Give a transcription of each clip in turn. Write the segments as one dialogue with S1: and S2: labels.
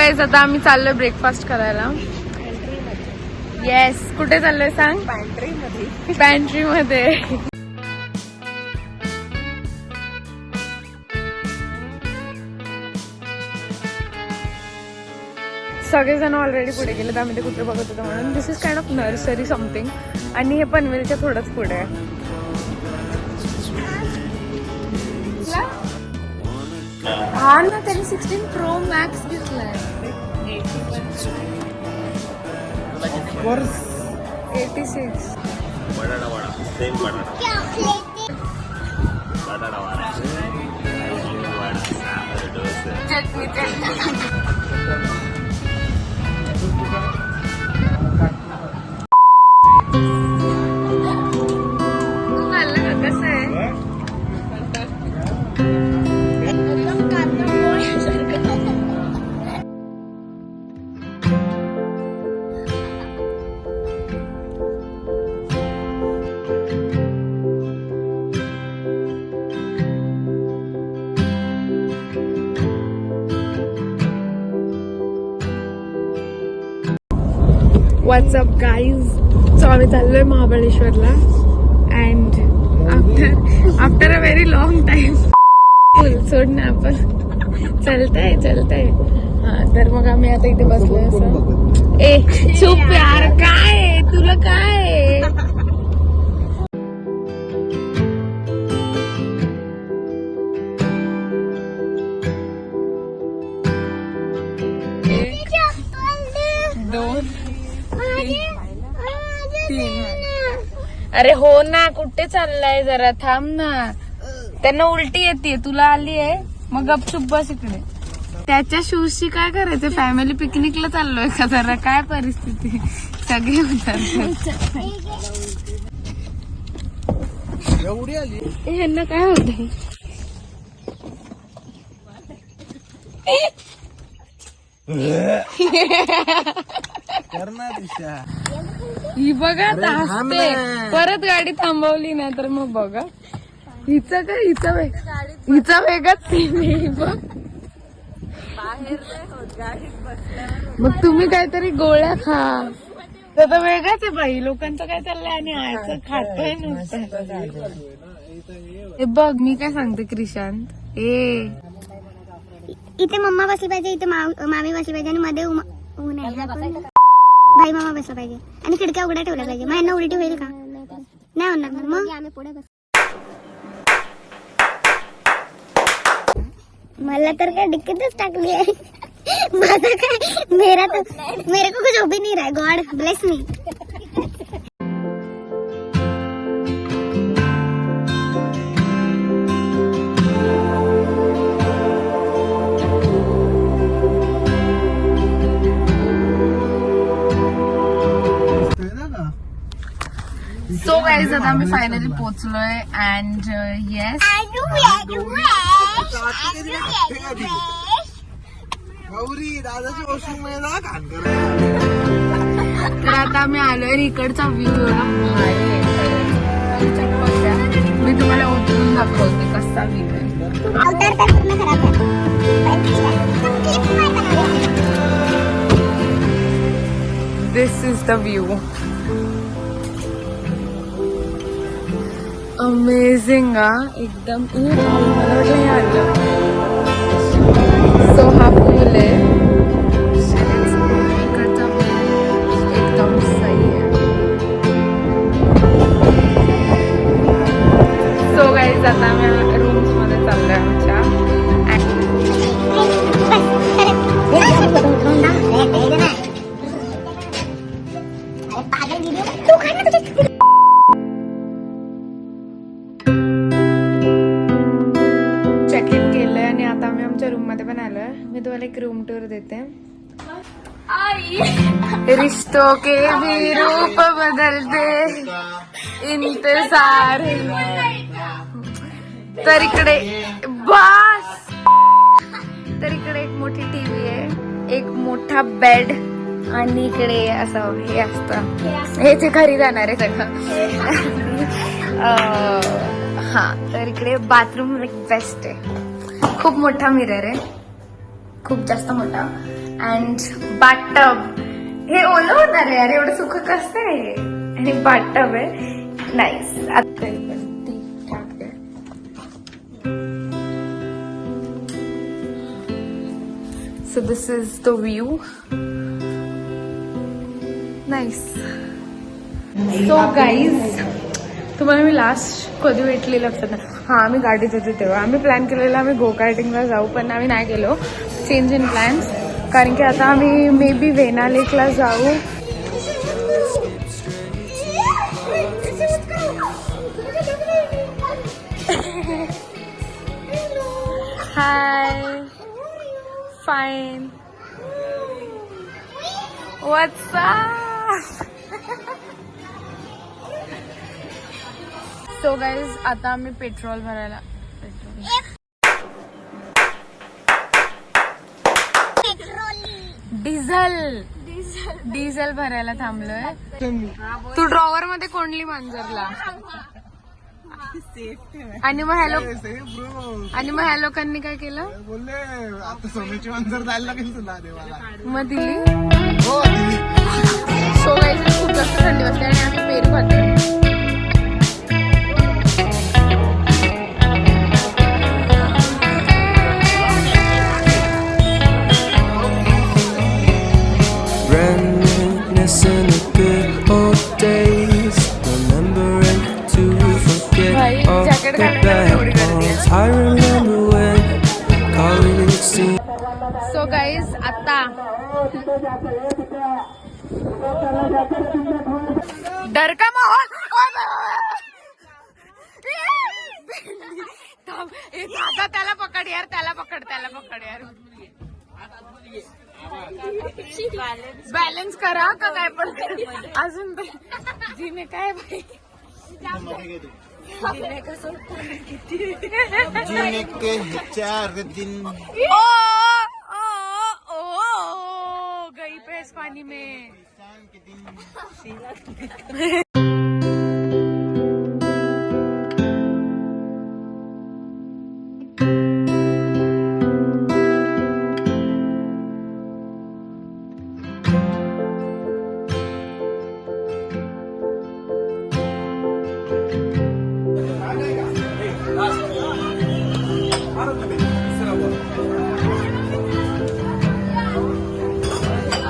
S1: Guys आता आम्ही चाललोय ब्रेकफास्ट करायला. येस, कुठे चाललोय सांग? पॅन्ट्री मध्ये. सगळेजण ऑलरेडी पुढे गेले तर आम्ही ते कुठे बघत होतो म्हणून. This is kind of nursery something. आणि हे पनवेलच्या थोडंच पुढे आहे. हा ना, त्यांनी 16 Pro Max घेतलाय. 86.
S2: बटाटा वडा, सेम बटाटा. बटाटा वडा,
S1: चटणी. कसं आहे? WhatsApp guys. सो आम्ही चाललोय महाबळेश्वरला. And after a very long time. सोड ना आपण. चलतंय. हा, तर मग आम्ही आता इथे बसलोय असं. ए चुप यार, काय तुला काय? अरे हो ना, कुठे चाललाय? जरा थांब ना. त्यांना उलटी येते, तुला आली आहे. मग गपचूप बस इकडे. त्याच्या शूजशी काय करायचं? फॅमिली पिकनिकला चाललोय का? जरा काय परिस्थिती? सगळे होतात. ह्यांना काय होतंय? ही बघा हसते. परत गाडी थांबवली ना तर मग बघा. हिचा काय? हिचा वेगच बघ. मग तुम्ही काहीतरी गोळ्या खा. तर वेगळंच आहे बाई. लोकांचं काय चाललंय आणि आयचं खातोय नुसतं. हे बघ, मी काय सांगते क्रिशांत.
S3: इथे मम्मा बसली पाहिजे, इथे मामी बसली पाहिजे आणि मध्ये भाई मामा बसला पाहिजे आणि खिडक्या उघड्या ठेवल्या पाहिजे. मग यांना उलटी होईल का? नाही होणार. मग आम्ही पुढे बस. मला तर काय डिक्कीतच टाकली आहे. माझा काय मेरे को कुछ भी नहीं रहा. God bless me.
S1: So guys आता आम्ही फायनली पोहोचलोय. अँड येस, तर आता आम्ही आलोय. इकडचा व्ह्यू एवढा भारी आहे. मी तुम्हाला उतरून दाखवते कसा व्ह्यू आहे. दिस इज द व्ह्यू. अमेझिंग एकदम. मला वाटलं हे आलं. सो हा पूल आहे. इकडचा एकदम सही आहे. सो गाईज आता आम्ही रूम्स मध्ये चाललोय आमच्या. चेक इन केलंय आणि आता आम्ही आमच्या रूम मध्ये पण आलोय. मी तुम्हाला एक रूम टूर देते. रिश्तों के भी रूप बदलते इंतजार. तर इकडे बस. तर इकडे एक मोठी टीव्ही आहे, एक मोठा बेड आणि इकडे असं हे असतं. हेच घरी जाणार आहे सगळं. हा, तर इकडे बाथरूम एक बेस्ट आहे. खूप मोठा मिरर आहे, खूप जास्त मोठा. And bathtub. हे ओलं होणार आहे यार, एवढं सुख कसं आहे. आणि बाथटब आहे. नाईस. आता So this is the view. Nice. So guys, तुम्हाला मी लास्ट कधी भेटली लक्षात नाही. हां, आम्ही गाडीत होतो तेव्हा आम्ही प्लॅन केलेला आम्ही गो कार्टिंगला जाऊ, पण आम्ही नाही गेलो. Change in plans. कारण की आता आम्ही मे बी वेना लेकला जाऊ. हाय. Fine. What's up? So guys, आता आम्ही पेट्रोल भरायला डिझेल भरायला थांबलोय. तू ड्रॉवर मध्ये कोंडली मांजरला. आणि मग ह्या लोकांनी काय केलं.
S4: बोलले आता सोन्याची मांजर जायला लागेल तुला देवाला.
S1: मग दिली. सो गाईज, खूप जास्त थंडी वाजते आणि आम्ही पेरू खातोय.
S5: Reminiscing the good old days, remembering to forget all the bad ones. I remember when college seemed.
S1: So guys, आता डर का माहोल. दादा त्याला पकड यार, त्याला पकड यार. बॅलन्स करा का काय पण अजून जिने काय भाई
S4: जीने के 4 दिन.
S1: ओ गई भैंस पानी में.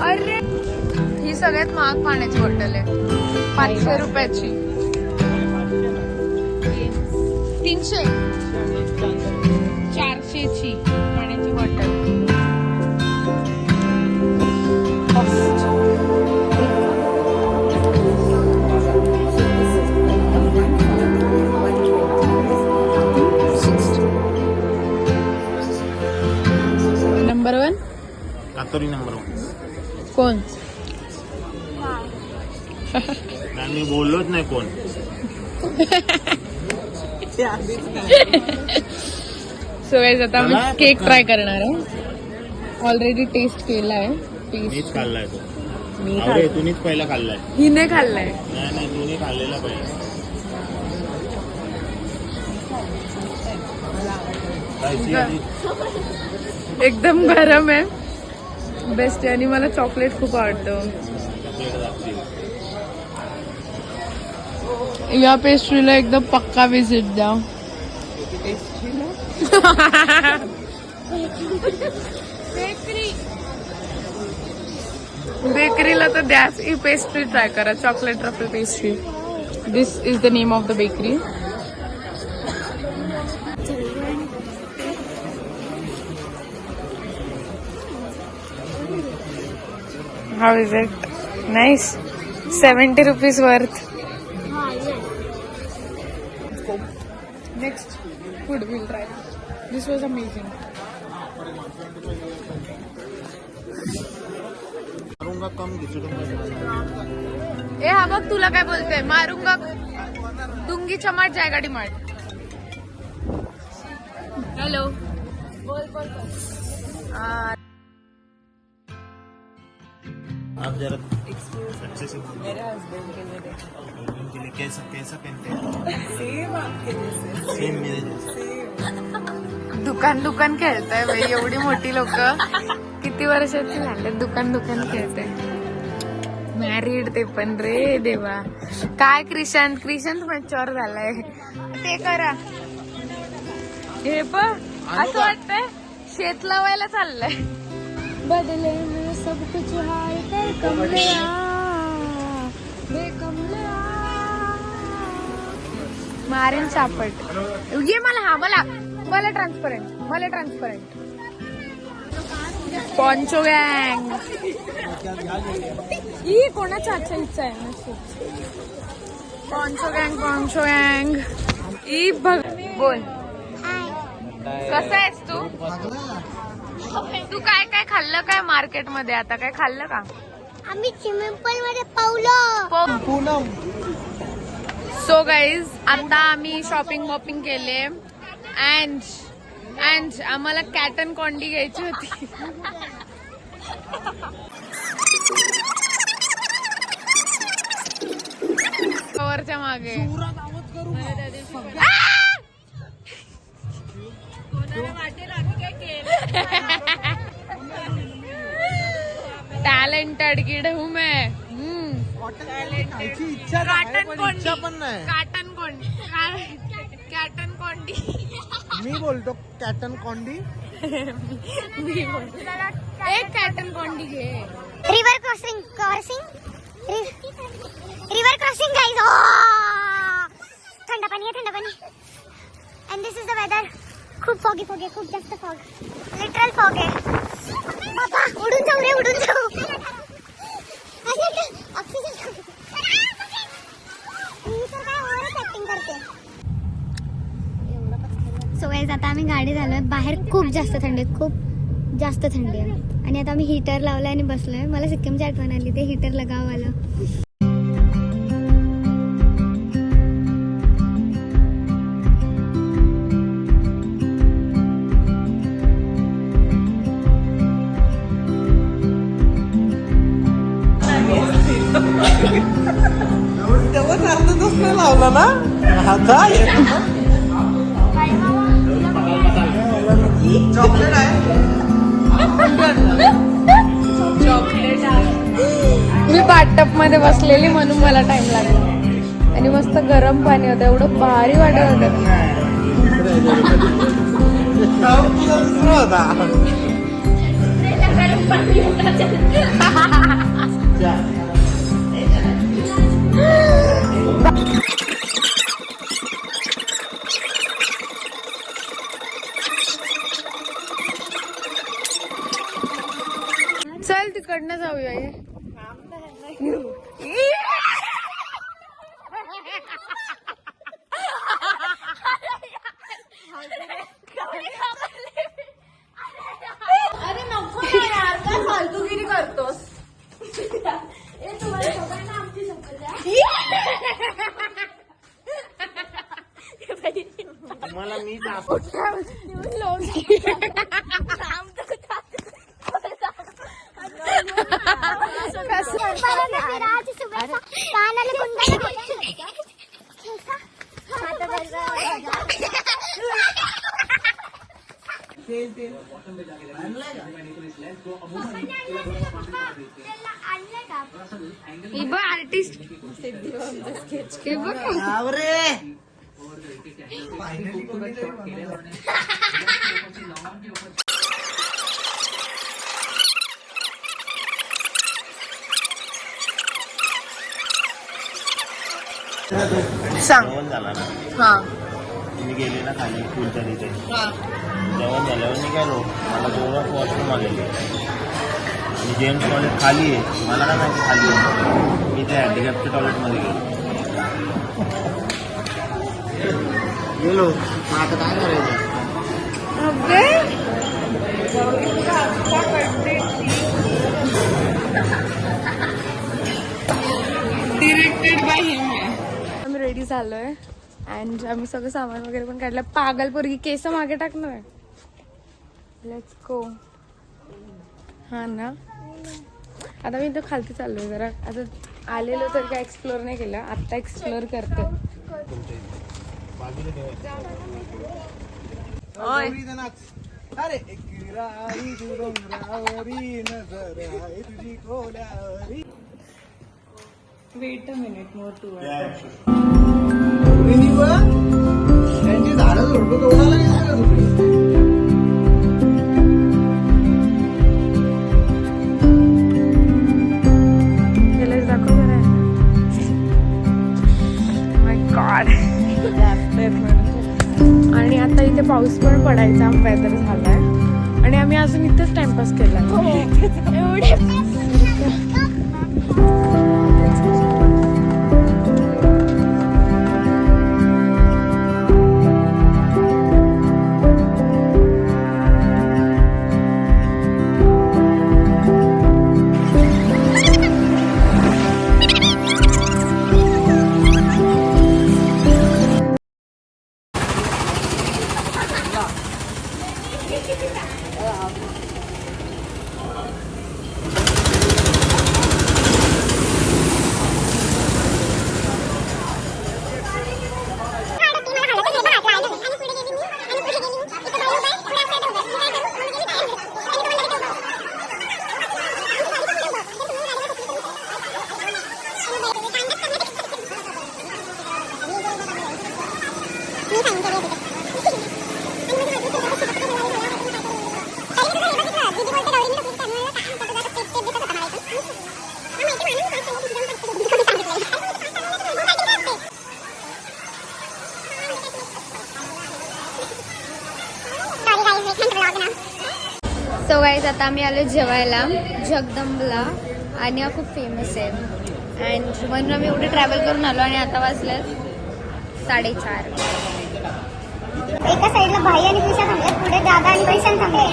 S1: अरे ही सगळ्यात महाग पाण्याची बॉटल आहे. 500 रुपयाची. 300 400ची पाण्याची बॉटल. Number 1
S2: कातोरी number 1.
S1: कोण.
S2: मी बोललोच नाही कोण.
S1: सो गाईज, आता आम्ही केक ट्राय करणार आहे. ऑलरेडी टेस्ट केला आहे.
S2: मीच खाल्लाय तो.
S1: मी
S2: अरे तुम्हीच पहिला खाल्लाय.
S1: हिने खाल्लाय.
S2: नाही तुम्ही खाल्लेला पहिला.
S1: एकदम गरम आहे. बेस्ट आहे. आणि मला चॉकलेट खूप आवडतं. या पेस्ट्रीला एकदम पक्का विजिट द्या. बेकरीला तर द्याच. ही पेस्ट्री ट्राय करा. Chocolate truffle pastry. This is the name of the bakery. How is it? Nice. 70 rupees worth. Next food we'll try. This was amazing. ए हा बघ तुला काय बोलते. मारूंगा दुंगी चमाट जाएगा डिमांड. हेलो बोल.
S2: आप जरा अच्छे से मेरे हस्बैंड के लिए कैसा पहनते हैं. सेम मेरे जैसे.
S1: दुकान खेळताय भाई. एवढी मोठी लोक. किती वर्षाची झाले दुकान खेळते. मॅरिड ते पण रे देवा. काय क्रिशांत मॅच्युअर झालाय. ते करा हे पण असं वाटतंय शेत लावायला चाललंय. बदले में सब कुछ हाय कर कमले मारेन सापट ये मला ट्रान्सपरंट पॉन्चो गँग ही कोणाच्या आजच्या इच्छा आहे ना. पॉन्चो गँग ई बघ. बोल कसा आहेस तू काय खाल्लं काय मार्केट मध्ये आता काय खाल्लं का.
S3: आम्ही स्विमिंग पूल मध्ये पावलो.
S1: सो गाईज आता आम्ही शॉपिंग केले अँड आम्हाला कॅटन कॉन्डी घ्यायची होती. कवरच्या मागे टॅलेंटेड किड हूँ मैं. कॅटन कोंडी
S4: मी बोलतो कॅटन कॉन्डी.
S1: एक कॅटन कोंडी घे.
S3: River crossing guys. थंड पाणी and this is the weather. खूप फॉगी खूप जास्त फॉग. लिटरल फॉग आहे. बाबा उडून जाऊ. ऑक्सिजन सो गाइस आता आम्ही गाडी झालोय. बाहेर खूप जास्त थंडी आहे आणि आता आम्ही हीटर लावलाय आणि बसलोय. मला सिक्कीमची आठवण आली ते हीटर लगाव आलं.
S4: तेव्हा अर्धच नाही लावला ना आता. चॉकलेट आहे.
S1: मी बाथटब मध्ये बसलेली म्हणून मला टाइम लागला आणि मस्त गरम पाणी होतं. एवढं भारी वाटत होतं. चल तिकडनं जाऊया.
S6: अरे नको यार काय फालतूगिरी करतोस.
S4: मला मी
S1: आर्टिस्ट सांग.
S2: जेवण झाला ना.
S1: हा
S2: मी गेले ना खाली पूलच्या तिथे. जेवण झाल्यावर निघालो. मला दोन वॉशरूम आलेले आणि जेम्स टॉयलेट खाली आहे. मला काय माहिती खाली आहे. मी त्या हँडिकॅपच्या टॉयलेटमध्ये गेलो. मग आता काय करायचं.
S1: Directed by him. आम्ही रेडी झालोय अँड आम्ही सगळं सामान वगैरे पण काढलं. पागलपोरगी केस मागे टाकणार आहे. Let's go. हा ना आता मी इथं खालती चाललोय जरा. आता आलेलो तर काय एक्सप्लोर नाही केलं. आता एक्सप्लोर करते.
S4: अरे एक राई डोंगरावरी नजर आहे तुझी कोल्यावरी.
S1: Wait a minute more to
S4: त्यांची झाडं झोडपं तोडायला गेली का तुम्ही?
S1: दाखव माय गॉड. आणि आता इथे पाऊस पण पडायचा वेदर झालाय आणि आम्ही अजून इथेच टाइमपास केला. एवढे
S3: सो गाईज आता आम्ही आलो जेवायला जगदंबला आणि हा खूप फेमस आहे अँड म्हणून आम्ही एवढे ट्रॅव्हल करून आलो आणि आता वाजलं 4:30. एका साईडला भाई आणि पिशा थांबले, पुढे दादा आणि पैशान थांबले.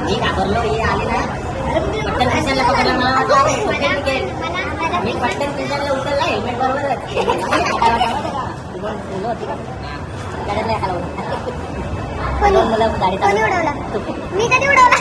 S7: मी घाबरलो हे आले ना पट्टन पेशंटला पकडला मला वाटलं मी पट्टन पेशंटला उचलला हेल्मेट बरोबरच गाड्यात खाला
S3: कोणी उडवला? मी कधी उडवला?